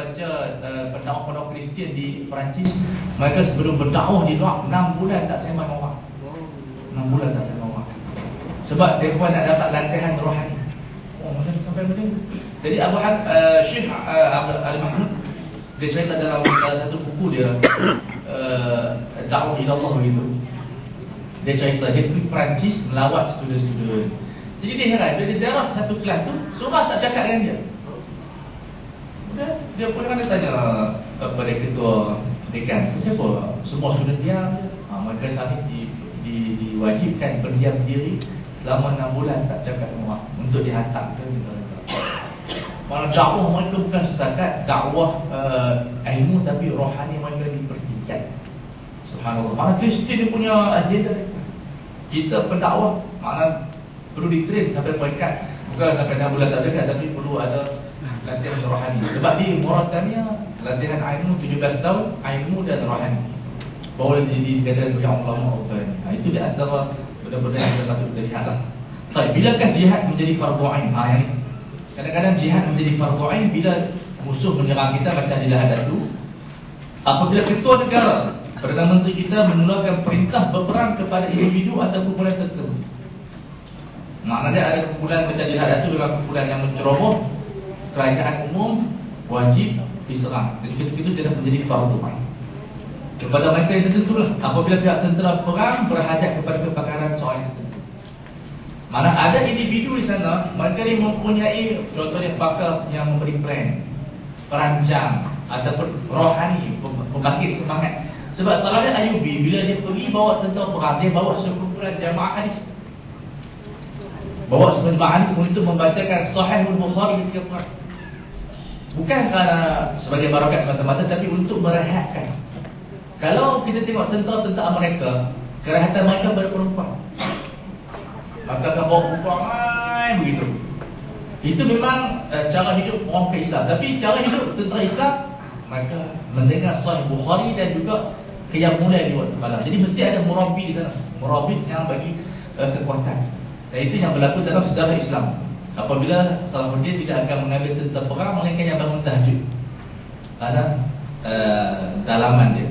baca pendakwah-pendakwah Kristian di Perancis, mereka sebelum berdakwah di luar 6 bulan tak sembang orang. 6 bulan tak sembang orang. Sebab mereka nak dapat latihan rohani. Oh, macam sampai macam ni. Jadi Syekh Al-Mahmud dia cerita dalam satu buku dia, dakwah ila Allah begitu. Dia cerita dia pergi Perancis melawat student-student. Jadi dia heran, bila dia ziarah satu kelas tu, semua tak cakap dengan dia. Dia pun kan tanya kepada ketua dekan, siapa? Semua student diam. Mereka saat ini diwajibkan berdiam diri selama 6 bulan tak cakap dengan orang untuk dihantar ke negara. Malah dakwah mereka bukan setakat dakwah ilmu, tapi rohani mereka dipersihkan. Subhanallah. Malah Kristian dia punya agenda. Kita pendakwah malah perlu ditrain sampai peringkat, bukan sampai 6 bulan tak cakap, tapi perlu ada latihan rohani. Sebab di Mauritania latihan ilmu 17 tahun, ilmu dan rohani baru dikatakan sebagai ulama Rabbani. Itu di antara benda-benda yang kita patut lihat lah. Baik, bilakah jihad menjadi fardu ain? Yang ni kadang-kadang jihad menjadi fardu ain bila musuh menyerang kita macam di Lahad dulu. Apabila ketua negara, Perdana Menteri kita mengeluarkan perintah berperang kepada individu atau kumpulan tertentu. Maknanya ada kumpulan macam di Lahad itu memang kumpulan yang menceroboh kerajaan umum, wajib diserang. Jadi ketika itu tidak menjadi fardu ain kepada mereka yang tertentulah. Apabila pihak tentera perang berhajat kepada kebakaran seorang tertentu, mana ada individu di sana, mereka ni mempunyai contohnya pakar yang memberi plan, perancang ataupun rohani, pembangkit semangat. Sebab Saladin Ayyubi bila dia pergi bawa tentera perang, dia bawa sekumpulan jamaah hadis, bawa sekumpulan jamaah hadis untuk membacakan Sahih Al-Bukhari ketika perang. Bukan kerana sebagai barakat semata-mata, tapi untuk merehatkan. Kalau kita tengok tentera-tentera mereka, kerahatan mereka pada perempuan, maka akan bawa perempuan begitu. Itu memang cara hidup orang ke Islam. Tapi cara hidup tentera Islam, mereka mendengar Sahih Bukhari dan juga qiyam mulai di waktu malam. Jadi mesti ada murabbi di sana, murabbi yang bagi kekuatan. Dan itu yang berlaku dalam sejarah Islam. Apabila Salahuddin tidak akan mengambil tentera perang, melainkan yang bangun tahajud ada dalaman dia.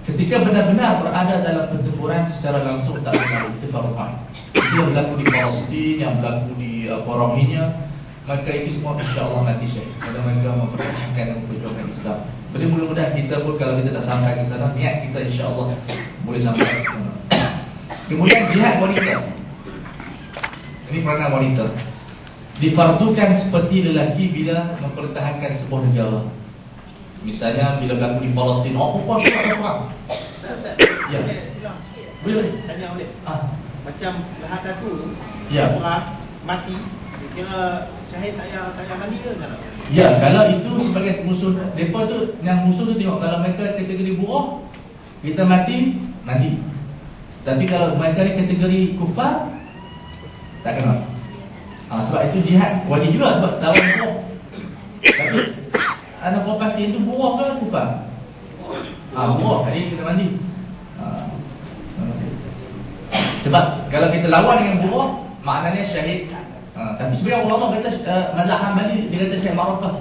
Ketika benar-benar berada dalam pertempuran secara langsung tak berlaku, itu fardu ain. Itu yang berlaku di Palestin, yang berlaku di Rohingya, maka itu semua insya-Allah mati syahid. Kalau mereka mempertahankan dan memperjuangkan Islam. Jadi mudah-mudahan kita pun kalau kita tak sampai ke sana, niat kita insya-Allah boleh sampai ke sana. Kemudian jihad wanita. Ini peranan wanita. Difardukan seperti lelaki bila mempertahankan sebuah negara. Misalnya bila berlaku di Palestin, perempuan tak ada perang. Ya. Boleh. Tanya boleh. Macam Lahad tu, ya, perang mati, kira syahid tak payah mandi ke tak? Ya, kalau itu sebagai musuh depa tu, yang musuh tu tengok kalau mereka kategori buruh, kita mati. Tapi kalau mereka ni kategori kufar, tak kena. Sebab itu jihad wajib juga sebab lawan buruh. Tapi anak buah pasti itu buruh ke kufar? Buruh, jadi kita mandi. Sebab kalau kita lawan dengan buruh, maknanya syahid. Tapi sebenarnya ulama kata mazhab Hambali dia kata syahid barakah.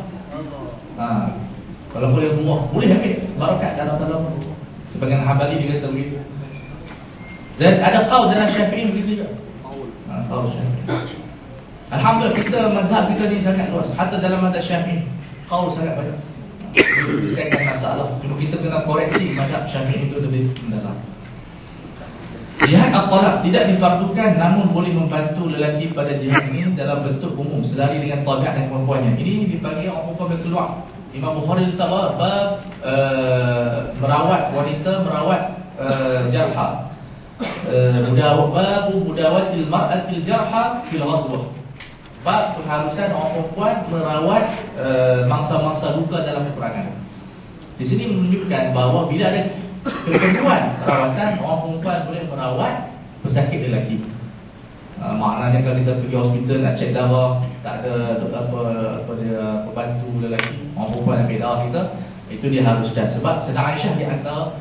Kalau boleh buruh, boleh ambil barakat dalam salam. Sebagian Hambali dia kata begitu. Dan ada qaul dalam Syafi'i begitu juga. Qaul Syafi'i. Alhamdulillah kita mazhab kita ni sangat luas. Hatta dalam mazhab Syafi'i qaul sangat banyak. Disebabkan masalah. Cuma kita kena koreksi mazhab Syafi'i itu lebih mendalam. Jihad al-talaq tidak difardukan, namun boleh membantu lelaki pada jihad ini dalam bentuk umum selari dengan tabiat dan kemampuannya. Ini dipanggil orang perempuan boleh keluar. Imam Bukhari letak bab merawat wanita, merawat jarha. Bab mudawatil mar'atil jarha fil ghazwah. Bab keharusan orang perempuan merawat mangsa-mangsa luka dalam peperangan. Di sini menunjukkan bahawa bila ada keperluan perawatan, orang perempuan boleh merawat pesakit lelaki. Maknanya kalau kita pergi hospital nak cek darah, tak ada pembantu lelaki, orang perempuan yang ambil darah kita, itu dia haruskan. Sebab Sayyidah Aisyah di antara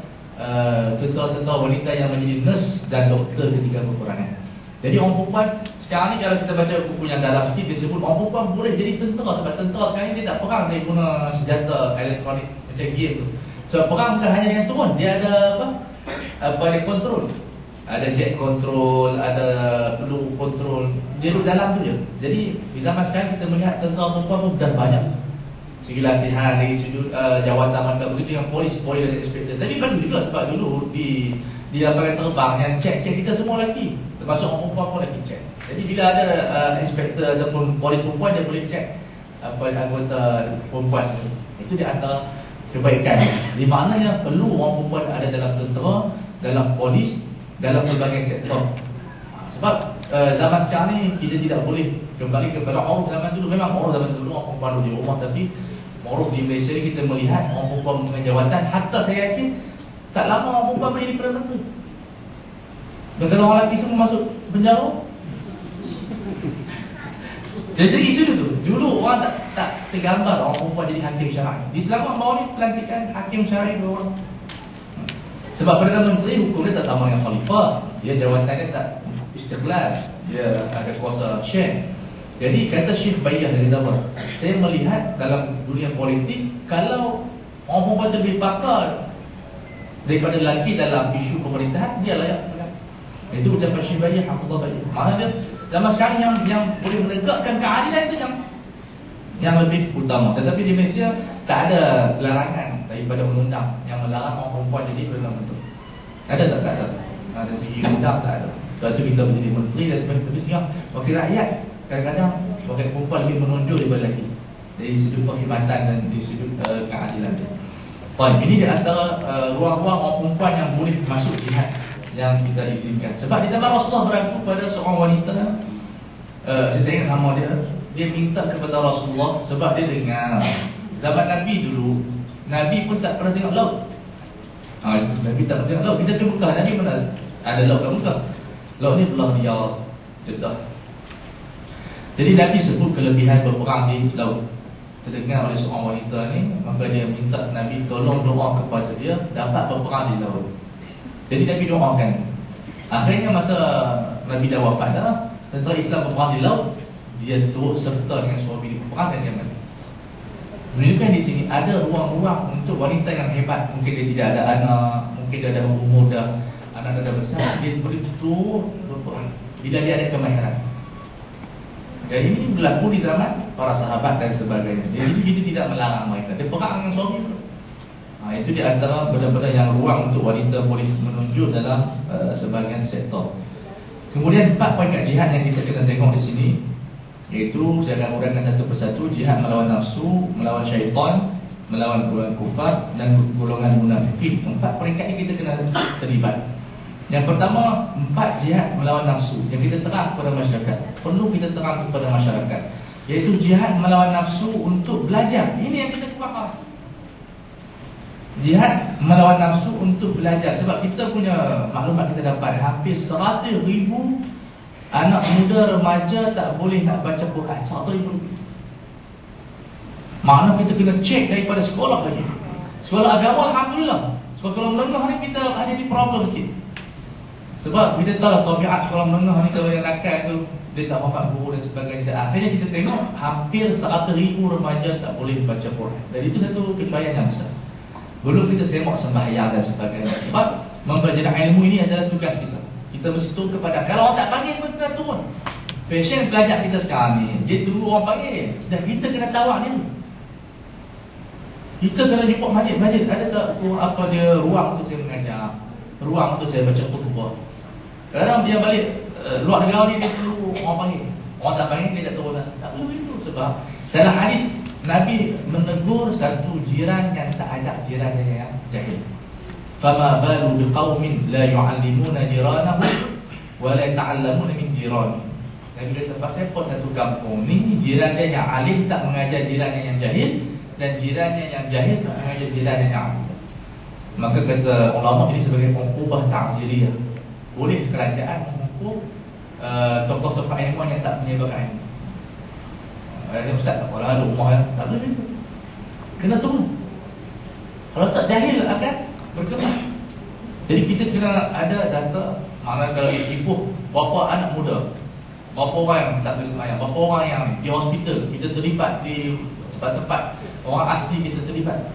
tentera-tentera wanita yang menjadi nurse dan doktor ketika peperangan. Jadi orang perempuan sekarang ni kalau kita baca buku yang dalam sikit, dia sebut orang perempuan boleh jadi tentera. Sebab tentera sekarang ni dia tak perang, dia guna senjata elektronik macam game tu. Sebab perang bukan hanya dengan turun, dia ada dia kontrol. Ada jet control, ada peluru control. Dia duduk dalam tu je. Jadi di zaman sekarang kita melihat tentera perempuan pun dah banyak. Segi latihan, dari sudut jawatan mata begitu yang polis dan inspektor. Tapi bagus juga sebab dulu di lapangan terbang yang cek kita semua lelaki, termasuk orang perempuan pun lelaki cek. Jadi bila ada inspektor ataupun polis perempuan, dia boleh cek anggota perempuan semua. Itu di antara kebaikan. Di maknanya perlu orang perempuan ada dalam tentera, dalam polis, dalam berbagai sektor. Sebab zaman sekarang ni kita tidak boleh kembali kepada orang zaman dulu. Memang orang zaman dulu orang perempuan di rumah, tapi orang di Malaysia ni kita melihat orang perempuan mengambil jawatan. Hatta saya yakin tak lama orang perempuan menjadi Perdana Menteri. Dan kalau orang lelaki semua masuk penjara. Dari segi isu tu, dulu orang tak tergambar orang perempuan jadi hakim syar'i. Di Selangor baru ni pelantikan hakim syar'i 2 orang. Sebab Perdana Menteri hukum dia tak sama dengan khalifah. Dia jawatannya tak istiqlal. Dia ada kuasa share. Jadi kata Syekh Bayyah dari Dabar, saya melihat dalam dunia politik, kalau orang perempuan lebih pakar daripada lelaki dalam isu pemerintahan, dia layak pegang. Itu ucapan Syekh Bayyah, Abdullah Bayyah. Maksudnya zaman sekarang yang boleh menegakkan keadilan itu yang lebih utama. Tetapi di Malaysia tak ada larangan daripada undang yang melarang orang perempuan jadi Perdana Menteri. Ada tak? Tak ada. Dari segi undang tak ada. Sebab itu kita menjadi menteri dan sebagainya. Tapi sekarang wakil rakyat kadang-kadang wakil perempuan lebih menonjol daripada lelaki dari sudut perkhidmatan dan dari sudut keadilan. Baik, ini di antara ruang-ruang orang perempuan yang boleh masuk jihad yang kita izinkan. Sebab di zaman Rasulullah berlaku pada seorang wanita, saya tak ingat nama dia minta kepada Rasulullah sebab dia dengar zaman Nabi dulu, Nabi pun tak pernah tengok laut. Nabi tak pernah tengok laut. Kita pergi Mekah, Nabi mana ada laut kat Mekah. Laut ni belah Riyadh, Jeddah. Jadi Nabi sebut kelebihan berperang di laut. Terdengar oleh seorang wanita ni, maka dia minta Nabi tolong doa kepada dia dapat berperang di laut. Jadi Nabi doakan. Akhirnya masa Nabi dah wafat dah, tentera Islam berperang di laut, dia turut serta dengan suami di perang dan dia mati. Menunjukkan di sini ada ruang-ruang untuk wanita yang hebat. Mungkin dia tidak ada anak, mungkin dia ada umur dah, anak dah besar, dia boleh turut berperang bila dia ada kemahiran. Dan ini berlaku di zaman para sahabat dan sebagainya. Jadi kita tidak melarang mereka. Dia perang dengan suami pun. Itu di antara benda-benda yang ruang untuk wanita boleh menunjuk dalam sebahagian sektor. Kemudian 4 peringkat jihad yang kita kena tengok di sini, iaitu saya akan uraikan satu persatu. Jihad melawan nafsu, melawan syaitan, melawan golongan kufar dan golongan munafikin. 4 peringkat ini kita kena terlibat. Yang pertama, 4 jihad melawan nafsu yang kita terang kepada masyarakat. Perlu kita terang kepada masyarakat, iaitu jihad melawan nafsu untuk belajar. Ini yang kita kurang. Jihad melawan nafsu untuk belajar. Sebab kita punya maklumat kita dapat hampir 100,000 anak muda remaja tak boleh nak baca Quran. 100,000. Makna kita kena cek daripada sekolah lagi. Sekolah agama Alhamdulillah. Sebab kalau menengah ni kita ada di problem sikit. Sebab kita tahu tabiat sekolah menengah ni, kalau yang nakal tu dia tak faham guru dan sebagainya. Akhirnya kita tengok hampir 100,000 remaja tak boleh baca Quran. Dan itu satu kebaikan yang besar. Belum kita semak sembahyang dan sebagainya. Sebab mempelajari ilmu ini adalah tugas kita. Kita mesti turun kepada, kalau orang tak panggil pun kita turun. Passion pelajar kita sekarang ni, dia tunggu orang panggil, dan kita kena tawak dia. Kita kena jumpa masjid. Ada tak apa dia ruang untuk saya mengajar, ruang untuk saya baca khutbah. Kadang dia balik luar negara ni, dia tunggu orang panggil. Orang tak panggil dia tak turun. Tak perlu itu. Sebab dalam hadis Nabi menegur satu jiran yang tak ajak jirannya yang jahil. Fama balu biqaumin la yu'allimuna jiranahum wa la ta'allamuna min jirani. Nabi kata pasal apa satu kampung ni jiran dia yang alim tak mengajar jirannya yang jahil, dan jirannya yang jahil tak mengajar jirannya yang alim. Maka kata ulama ini sebagai pengubah ta'ziriyah. Boleh kerajaan menghukum tokoh-tokoh ilmuwan yang tak menyebar ilmu. Ada ustaz tak orang ada rumah tak boleh itu. Kena tunggu. Kalau tak jahil akan berkembang. Jadi kita kena ada data. Mana kalau ibu berapa anak muda, berapa orang yang tak boleh sembahyang, berapa orang yang di hospital kita terlibat, di tempat-tempat orang asli kita terlibat.